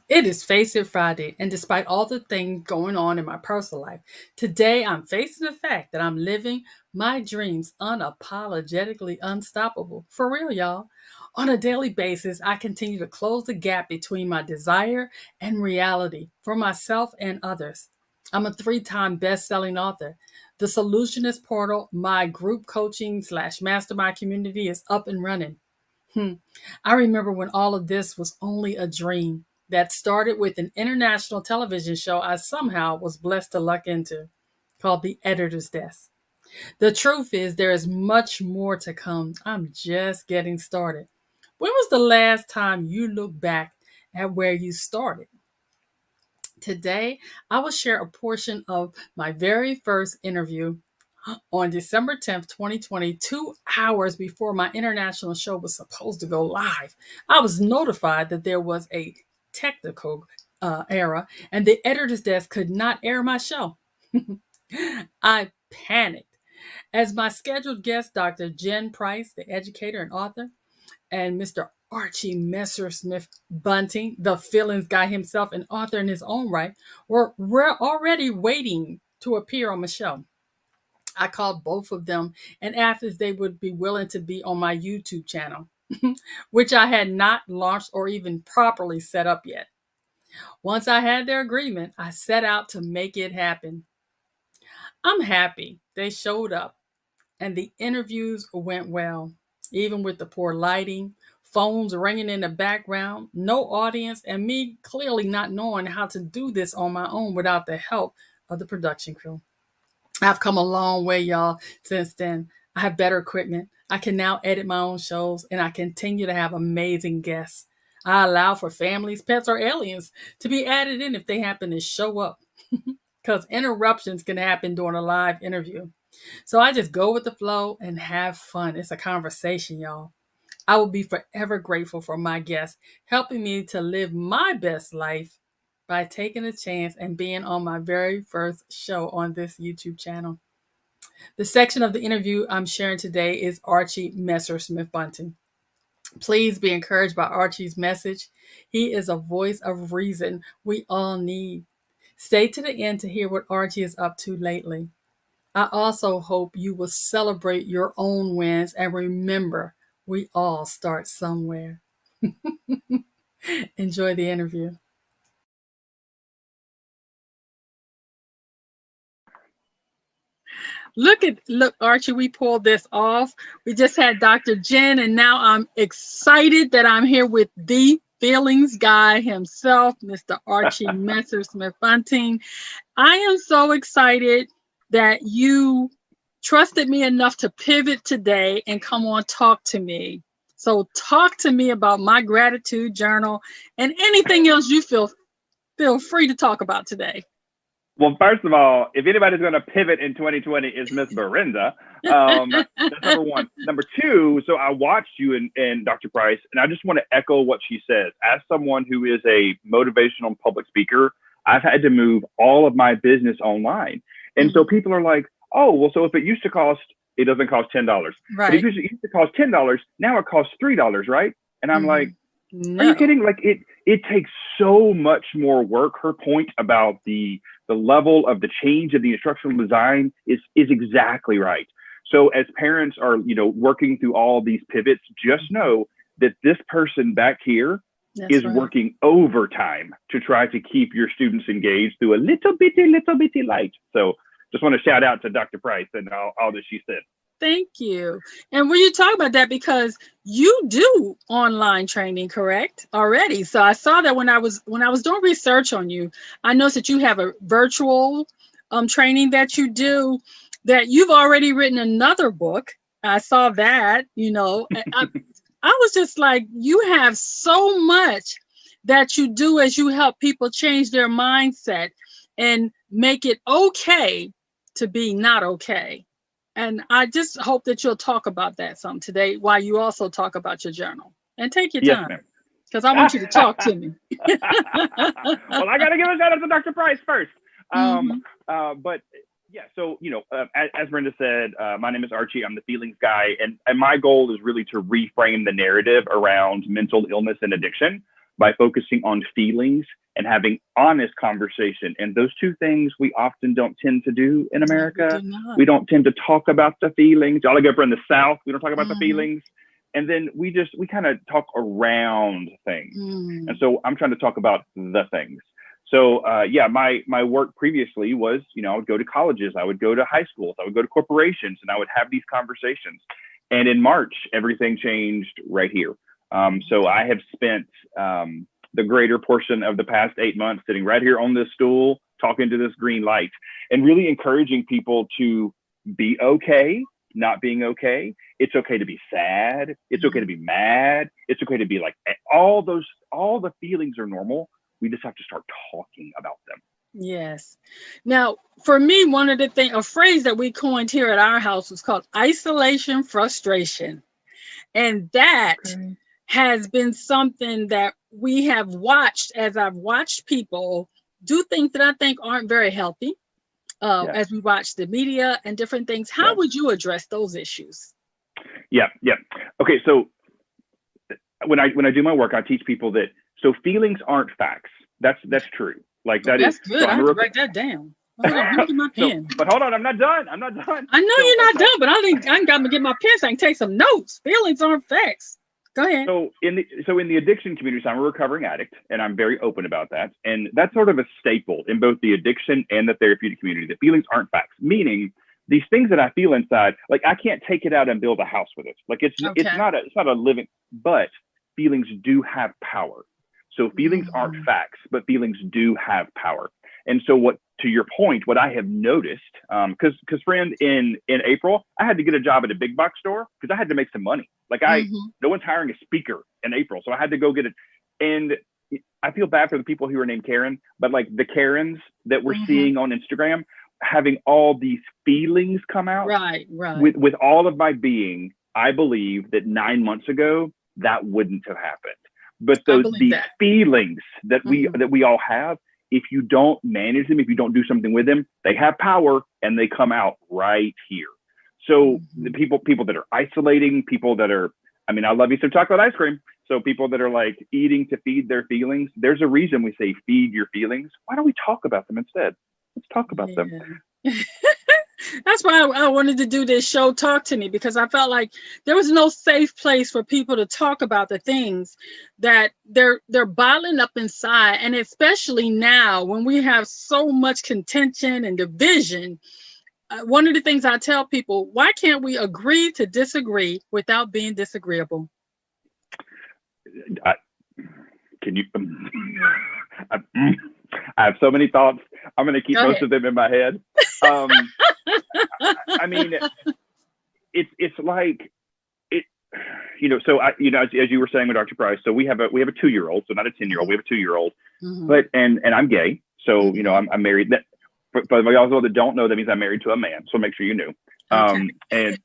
It is Face It Friday, and despite all the things going on in my personal life, today I'm facing the fact that I'm living my dreams unapologetically unstoppable. For real, y'all. On a daily basis, I continue to close the gap between my desire and reality for myself and others. I'm a three-time best-selling author. The Solutionist Portal, my group coaching slash mastermind community, is up and running. Hmm. I remember when all of this was only a dream that started with an international television show I somehow was blessed to luck into called The Editor's Desk. The truth is, there is much more to come. I'm just getting started. When was the last time you looked back at where you started? Today, I will share a portion of my very first interview on December 10th, 2020, 2 hours before my international show was supposed to go live. I was notified that there was a technical error and the editor's desk could not air my show. I panicked. As my scheduled guest, Dr. Jen Price, the educator and author, and Mr. Archie Messersmith-Bunting, the feelings guy himself, an author in his own right, were already waiting to appear on the show. I called both of them and asked if they would be willing to be on my YouTube channel, which I had not launched or even properly set up yet. Once I had their agreement, I set out to make it happen. I'm happy they showed up and the interviews went well, even with the poor lighting, phones ringing in the background, no audience, and me clearly not knowing how to do this on my own without the help of the production crew. I've come a long way, y'all, since then. I have better equipment. I can now edit my own shows, and I continue to have amazing guests. I allow for families, pets, or aliens to be added in if they happen to show up, because interruptions can happen during a live interview. So I just go with the flow and have fun. It's a conversation, y'all. I will be forever grateful for my guests helping me to live my best life by taking a chance and being on my very first show on this YouTube channel. The section of the interview I'm sharing today is Archie Messersmith-Bunting. Please be encouraged by Archie's message. He is a voice of reason we all need. Stay to the end to hear what Archie is up to lately. I also hope you will celebrate your own wins and remember, we all start somewhere. Enjoy the interview. Look, Archie, we pulled this off. We just had Dr. Jen, and now I'm excited that I'm here with the feelings guy himself, Mr. Archie Messersmith-Bunting. I am so excited that you trusted me enough to pivot today and come on talk to me. So talk to me about my gratitude journal and anything else you feel free to talk about today. Well, first of all, if anybody's going to pivot in 2020, it's Miss Belinda. That's number one. Number two, so I watched you and Dr. Price, and I just want to echo what she says. As someone who is a motivational public speaker, I've had to move all of my business online. And so people are like, oh, well, so if it used to cost, it doesn't cost $10. Right. But if it used to cost $10, now it costs $3, right? And I'm like, No. are you kidding? Like it takes so much more work. Her point about the level of the change of the instructional design is exactly right. So as parents are, working through all these pivots, just know that this person back here is working overtime to try to keep your students engaged through a little bitty light. So just want to shout out to Dr. Price and all that she said. Thank you. And when you talk about that, because you do online training, correct? Already. So I saw that when I was doing research on you, I noticed that you have a virtual training that you do, that you've already written another book. I saw that, I was just like, you have so much that you do as you help people change their mindset and make it okay to be not okay. And I just hope that you'll talk about that some today while you also talk about your journal. And take your time, because I want you to talk to me. Well, I got to give a shout out to Dr. Price first. But yeah, so, as Brenda said, my name is Archie. I'm the feelings guy. And my goal is really to reframe the narrative around mental illness and addiction. by focusing on feelings and having honest conversation. And those two things we often don't tend to do in America. We don't tend to talk about the feelings. Y'all go from the South, we don't talk about the feelings. And then we kind of talk around things. And so I'm trying to talk about the things. So my work previously was, I would go to colleges, I would go to high schools, I would go to corporations, and I would have these conversations. And in March, everything changed right here. So I have spent the greater portion of the past 8 months sitting right here on this stool, talking to this green light, and really encouraging people to be okay, not being okay. It's okay to be sad. It's okay to be mad. It's okay to be like, all the feelings are normal. We just have to start talking about them. Yes. Now, for me, one of the things, a phrase that we coined here at our house was called isolation frustration. And that has been something that we have watched as I've watched people do things that I think aren't very healthy as we watch the media and different things. How would you address those issues? Yeah. Okay, so when I do my work, I teach people that feelings aren't facts. That's true. Like that that's is good. So I have to write that down. Hold on, let me get my pen. But hold on, I'm not done. I know you're not done, but I got to get my pen so I can take some notes. Feelings aren't facts. Go ahead. So in the addiction community, so I'm a recovering addict, and I'm very open about that. And that's sort of a staple in both the addiction and the therapeutic community. That feelings aren't facts, meaning these things that I feel inside, like I can't take it out and build a house with it. Like it's not a living, but feelings do have power. So feelings aren't facts, but feelings do have power. And so to your point, what I have noticed, because friend, in April, I had to get a job at a big box store because I had to make some money. Like no one's hiring a speaker in April. So I had to go get it. And I feel bad for the people who are named Karen, but like the Karens that we're seeing on Instagram, having all these feelings come out. Right. With all of my being, I believe that 9 months ago, that wouldn't have happened. But these feelings that we all have, if you don't manage them, if you don't do something with them, they have power and they come out right here. So the people that are isolating, people that are, I love you some chocolate ice cream. So people that are like eating to feed their feelings, there's a reason we say feed your feelings. Why don't we talk about them instead? Let's talk about them. That's why I wanted to do this show, Talk to Me, because I felt like there was no safe place for people to talk about the things that they're bottling up inside. And especially now when we have so much contention and division, one of the things I tell people, why can't we agree to disagree without being disagreeable? Can you? I have so many thoughts. I'm going to keep most of them in my head. It's like it, So as you were saying with Dr. Price, so we have a 2-year-old, so not a 10-year-old. We have a 2-year-old, but and I'm gay, so I'm married. That for those that don't know, that means I'm married to a man. So make sure you knew. And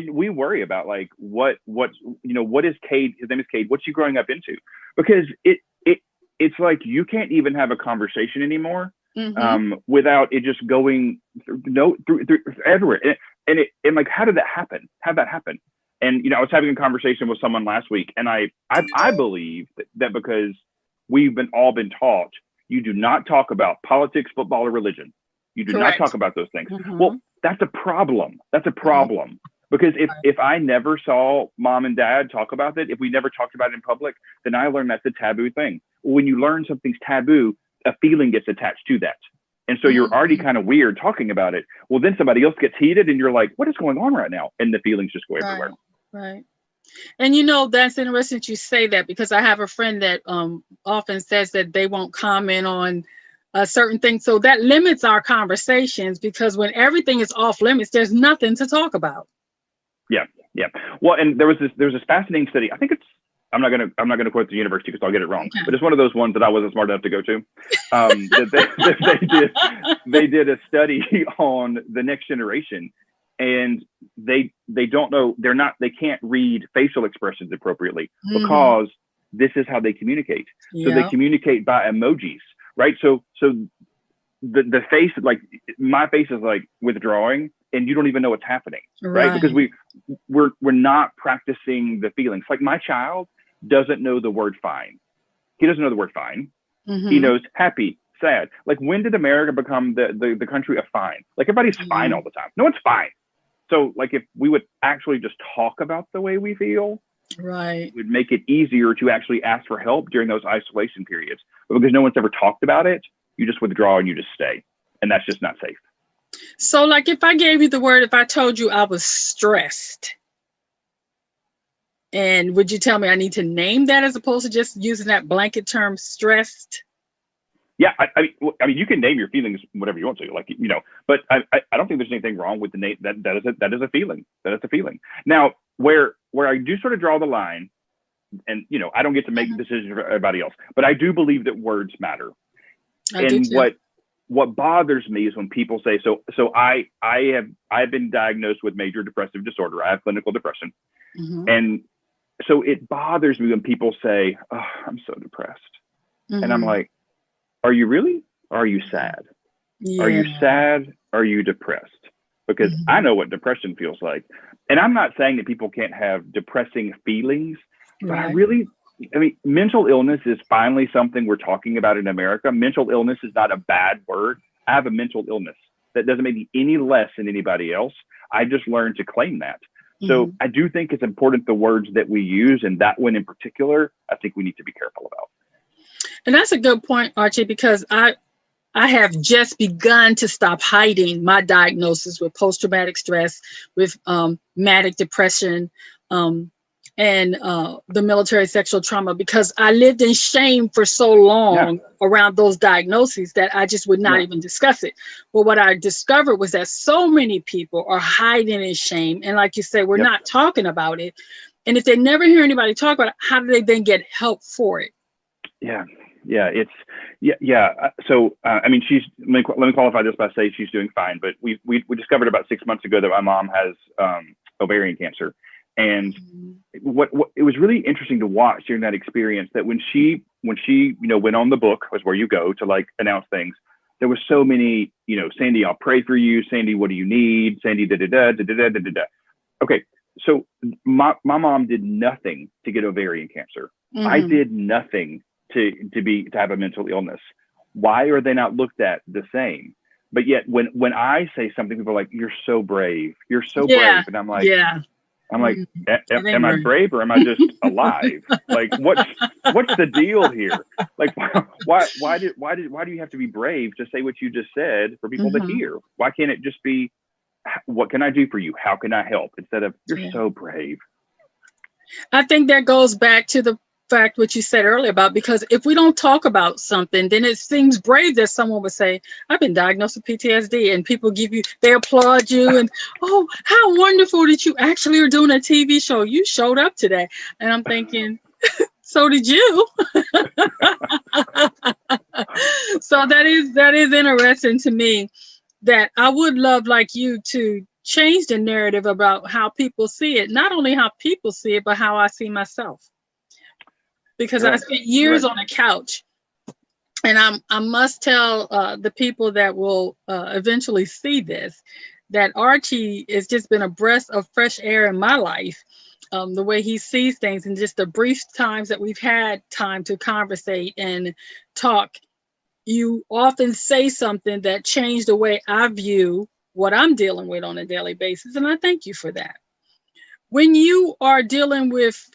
we worry about like what is Cade? His name is Cade. What's you growing up into? Because it's like you can't even have a conversation anymore without it just going through everywhere. And like, how did that happen? How'd that happen? And I was having a conversation with someone last week, and I believe that because we've all been taught you do not talk about politics, football, or religion. You do not talk about those things. Well, that's a problem. That's a problem. Because if I never saw mom and dad talk about it, if we never talked about it in public, then I learned that's a taboo thing. When you learn something's taboo, a feeling gets attached to that. And so you're already kind of weird talking about it. Well, then somebody else gets heated and you're like, what is going on right now? And the feelings just go everywhere. Right. And that's interesting that you say that, because I have a friend that often says that they won't comment on certain things. So that limits our conversations, because when everything is off limits, there's nothing to talk about. Yeah. Well, and there's this fascinating study. I think I'm not gonna quote the university because I'll get it wrong. Okay. But it's one of those ones that I wasn't smart enough to go to. They did a study on the next generation, and they don't know, they can't read facial expressions appropriately because this is how they communicate. So they communicate by emojis, right? So the face, like my face is like withdrawing, and you don't even know what's happening, right? Because we're not practicing the feelings. Like my child, doesn't know the word fine. He doesn't know the word fine. Mm-hmm. He knows happy, sad. Like, when did America become the country of fine? Like, everybody's fine all the time. No one's fine. So, like, if we would actually just talk about the way we feel, right, it would make it easier to actually ask for help during those isolation periods. But because no one's ever talked about it, you just withdraw and you just stay. And that's just not safe. So, like, if I gave you the word, if I told you I was stressed, and would you tell me I need to name that as opposed to just using that blanket term stressed? Yeah, I mean, you can name your feelings whatever you want to, like, you know. But I don't think there's anything wrong with the name. That is a feeling. That is a feeling. Now, where I do sort of draw the line, and, you know, I don't get to make decisions for everybody else, but I do believe that words matter. And what bothers me is when people say, so I've been diagnosed with major depressive disorder. I have clinical depression, and so it bothers me when people say, "Oh, I'm so depressed," and I'm like, are you really? Or are you sad? Yeah. Are you sad? Are you depressed? Because I know what depression feels like. And I'm not saying that people can't have depressing feelings, but I mean, mental illness is finally something we're talking about in America. Mental illness is not a bad word. I have a mental illness. That doesn't make me any less than anybody else. I just learned to claim that. So I do think it's important, the words that we use, and that one in particular, I think we need to be careful about. And that's a good point, Archie, because I have just begun to stop hiding my diagnosis with post-traumatic stress, with manic depression, and the military sexual trauma, because I lived in shame for so long around those diagnoses that I just would not even discuss it. But what I discovered was that so many people are hiding in shame. And like you said, we're not talking about it. And if they never hear anybody talk about it, how do they then get help for it? So, I mean, let me qualify this by saying she's doing fine, but we discovered about 6 months ago that my mom has ovarian cancer. And what it was really interesting to watch during that experience, that when she, you know, went on the book, was where you go to, like, announce things, there was so many, you know, Sandy, I'll pray for you. Sandy, what do you need? Sandy, da-da-da. Okay. So my mom did nothing to get ovarian cancer. I did nothing to have a mental illness. Why are they not looked at the same? But yet when I say something, people are like, you're so brave. You're so brave. And I'm like, am I brave, or am I just alive? Like, what's the deal here? Like, why do you have to be brave to say what you just said for people to hear? Why can't it just be, what can I do for you? How can I help? Instead of, you're so brave. I think that goes back to the fact what you said earlier about, because if we don't talk about something, then it seems brave that someone would say, I've been diagnosed with PTSD, and people they applaud you, and oh, how wonderful that you actually are doing a TV show. You showed up today. And I'm thinking, so did you. So that is interesting to me, that I would love, like you, to change the narrative about how people see it. Not only how people see it, but how I see myself. Because I spent years on a couch, and I must tell the people that will eventually see this, that Archie has just been a breath of fresh air in my life. The way he sees things, and just the brief times that we've had time to conversate and talk, you often say something that changed the way I view what I'm dealing with on a daily basis. And I thank you for that. When you are dealing with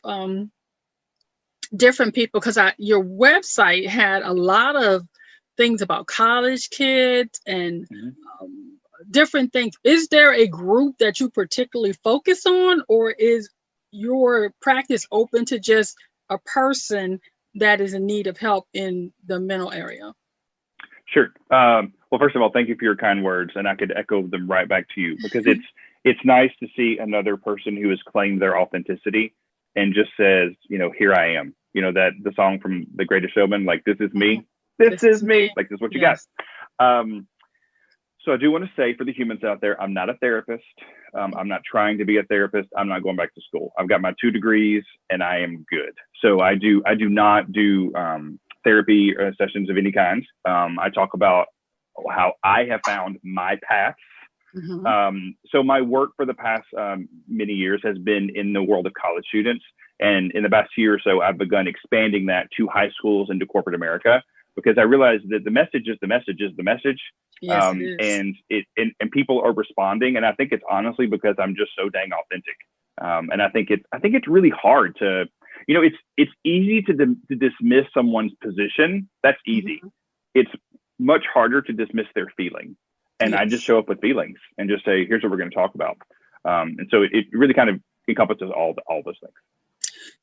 different people, because your website had a lot of things about college kids and different things. Is there a group that you particularly focus on, or is your practice open to just a person that is in need of help in the mental area? Sure. Well, first of all, thank you for your kind words, and I could echo them right back to you, because it's nice to see another person who has claimed their authenticity and just says, you know, here I am. You know, that the song from The Greatest Showman, like, this is me. This is me. Like, this is what you got. So I do want to say, for the humans out there, I'm not a therapist. I'm not trying to be a therapist. I'm not going back to school. I've got my 2 degrees and I am good. So I do not do therapy sessions of any kind. I talk about how I have found my paths Mm-hmm. So my work for the past many years has been in the world of college students. And in the past year or so, I've begun expanding that to high schools and to corporate America, because I realized that the message is the message is the message. Yes, it is. And people are responding. And I think it's honestly because I'm just so dang authentic. And I think it's really hard to, it's easy to dismiss someone's position. That's easy. Mm-hmm. It's much harder to dismiss their feeling. And Yes. I just show up with feelings and just say, here's what we're going to talk about. And so it really kind of encompasses all those things.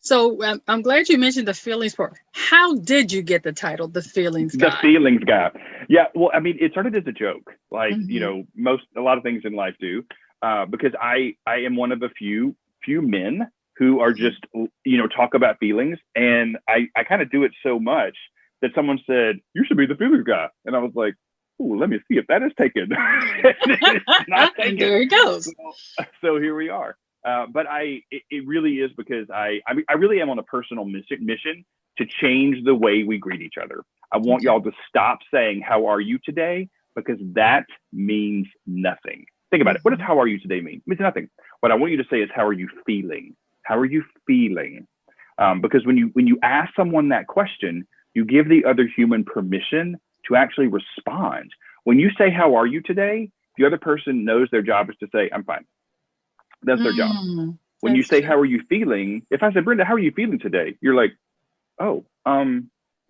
So I'm glad you mentioned the feelings part. How did you get the title, The Feelings Guy? The Feelings Guy. Yeah. Well, I mean, it started as a joke, like, Mm-hmm. a lot of things in life do, because I am one of a few men who are just, talk about feelings. And I kind of do it so much that someone said, you should be the feelings guy. And I was like, ooh, let me see if that is taken. It's not taken. And there it goes. So here we are. But it really is because I really am on a personal mission to change the way we greet each other. I want y'all to stop saying, how are you today? Because that means nothing. Think about it. What does how are you today mean? It means nothing. What I want you to say is, how are you feeling? How are you feeling? Because when you ask someone that question, you give the other human permission to actually respond. When you say, how are you today? The other person knows their job is to say, I'm fine. That's their job. When you say, how are you feeling? If I said, Brenda, how are you feeling today? You're like, oh,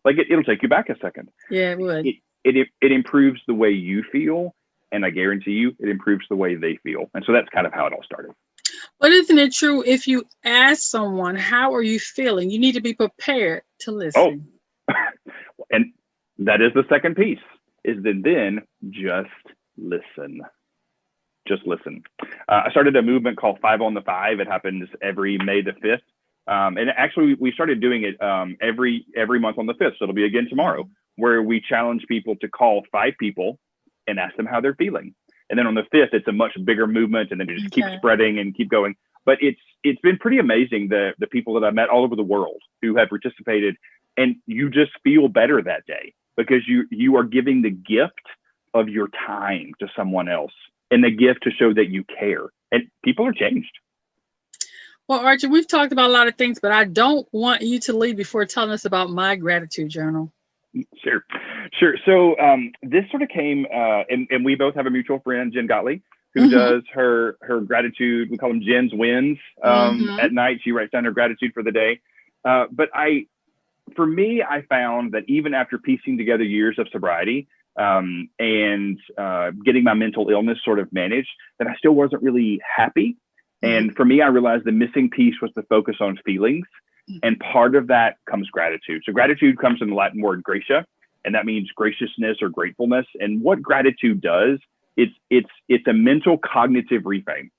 like it'll take you back a second. Yeah, it would. It improves the way you feel. And I guarantee you, it improves the way they feel. And so that's kind of how it all started. But isn't it true, if you ask someone, how are you feeling, you need to be prepared to listen? Oh, and that is the second piece, is that then just listen. Just listen. I started a movement called 5 on the 5. It happens every May the 5th. And actually, we started doing it every month on the 5th. So it'll be again tomorrow, where we challenge people to call 5 people and ask them how they're feeling. And then on the 5th, it's a much bigger movement, and then it just keeps spreading and keep going. But it's been pretty amazing, the people that I've met all over the world who have participated, and you just feel better that day because you are giving the gift of your time to someone else, and the gift to show that you care, and people are changed. Well, Archie, we've talked about a lot of things, but I don't want you to leave before telling us about my gratitude journal. Sure. So this sort of came, and we both have a mutual friend, Jen Gottlieb, who does her gratitude. We call them Jen's wins. At night, she writes down her gratitude for the day. But for me, I found that even after piecing together years of sobriety and getting my mental illness sort of managed, that I still wasn't really happy. And for me, I realized the missing piece was the focus on feelings. And part of that comes gratitude. So gratitude comes from the Latin word gratia, and that means graciousness or gratefulness. And what gratitude does, it's a mental cognitive reframe.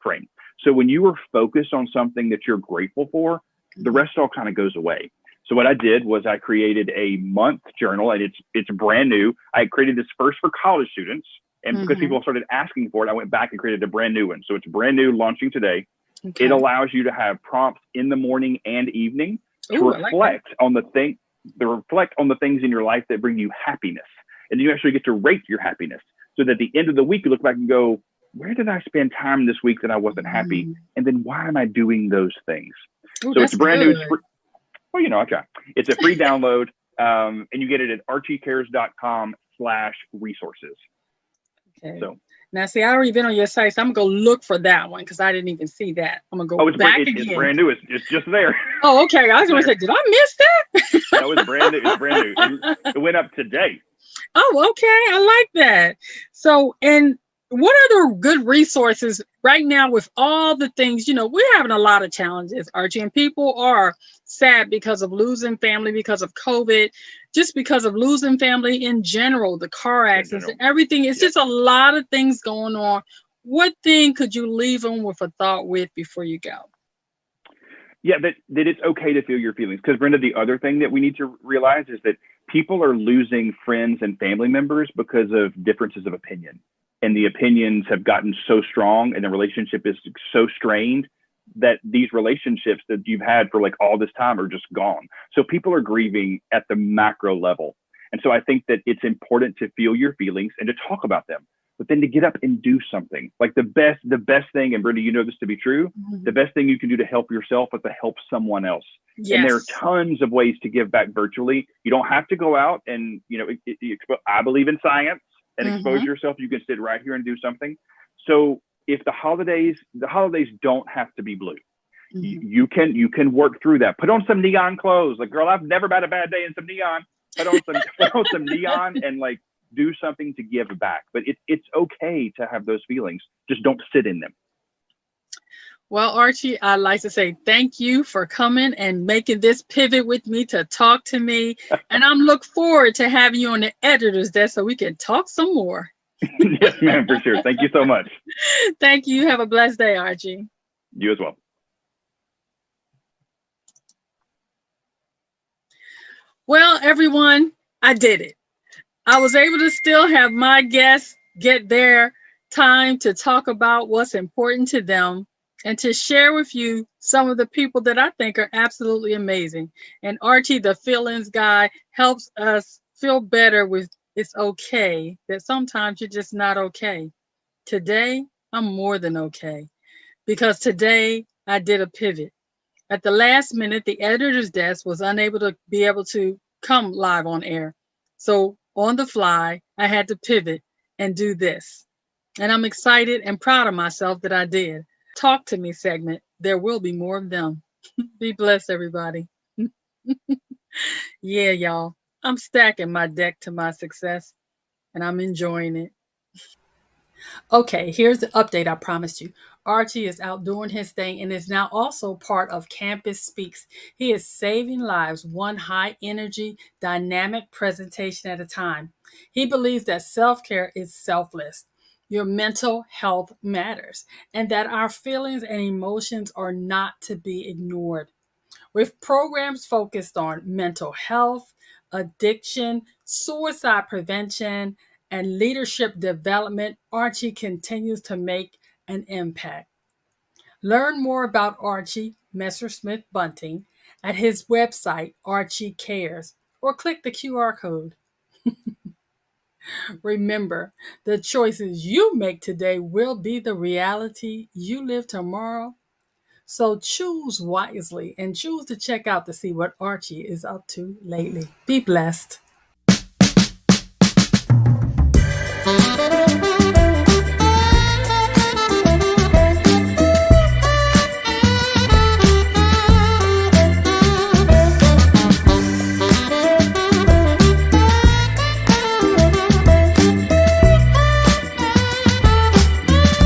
So when you are focused on something that you're grateful for, the rest all kind of goes away. So what I did was I created a month journal, and it's brand new. I created this first for college students, and because people started asking for it, I went back and created a brand new one. So it's brand new, launching today. It allows you to have prompts in the morning and evening to reflect on the things in your life that bring you happiness. And you actually get to rate your happiness, so that at the end of the week, you look back and go, where did I spend time this week that I wasn't happy? And then why am I doing those things? Ooh, so it's brand good. new. Well, I try. It's a free download, and you get it at archiecares.com/resources. Okay. So now, see, I already been on your site, so I'm gonna go look for that one because I didn't even see that. I'm gonna go back again. It's brand new. It's just there. Oh, okay. I was gonna say, did I miss that? No, it's brand new. It's brand new. It went up today. Oh, okay. I like that. So, and what other good resources right now with all the things, we're having a lot of challenges, Archie, and people are sad because of losing family, because of COVID, just because of losing family in general, the car accidents and everything. It's just a lot of things going on. What thing could you leave them with a thought with before you go? Yeah, that it's okay to feel your feelings. Because Brenda, the other thing that we need to realize is that people are losing friends and family members because of differences of opinion. And the opinions have gotten so strong and the relationship is so strained that these relationships that you've had for like all this time are just gone. So people are grieving at the macro level. And so I think that it's important to feel your feelings and to talk about them. but then to get up and do something. Like the best thing, and Brenda, you know this to be true, Mm-hmm. the best thing you can do to help yourself is to help someone else. Yes. And there are tons of ways to give back virtually. You don't have to go out and, I believe in science and expose yourself. You can sit right here and do something. So if the holidays don't have to be blue. You can work through that. Put on some neon clothes. Like, girl, I've never had a bad day in some neon. Put on some neon and like do something to give back. But it's okay to have those feelings. Just don't sit in them. Well, Archie, I'd like to say thank you for coming and making this pivot with me to talk to me. And I'm look forward to having you on the editor's desk so we can talk some more. Yes, ma'am, for sure. Thank you so much. Thank you. Have a blessed day, Archie. You as well. Well, everyone, I did it. I was able to still have my guests get their time to talk about what's important to them and to share with you some of the people that I think are absolutely amazing. And Archie, the feelings guy, helps us feel better with it's okay that sometimes you're just not okay. Today, I'm more than okay because today I did a pivot. At the last minute, the editor's desk was unable to come live on air. So on the fly, I had to pivot and do this. And I'm excited and proud of myself that I did. Talk to me segment. There will be more of them. Be blessed, everybody. Yeah, y'all. I'm stacking my deck to my success and I'm enjoying it. Okay, here's the update I promised you. Archie is out doing his thing and is now also part of Campus Speaks. He is saving lives one high energy, dynamic presentation at a time. He believes that self care is selfless. Your mental health matters, and that our feelings and emotions are not to be ignored. With programs focused on mental health, addiction, suicide prevention, and leadership development, Archie continues to make an impact. Learn more about Archie Messersmith-Bunting at his website, Archie Cares, or click the QR code. Remember, the choices you make today will be the reality you live tomorrow. So choose wisely and choose to check out to see what Archie is up to lately. Be blessed.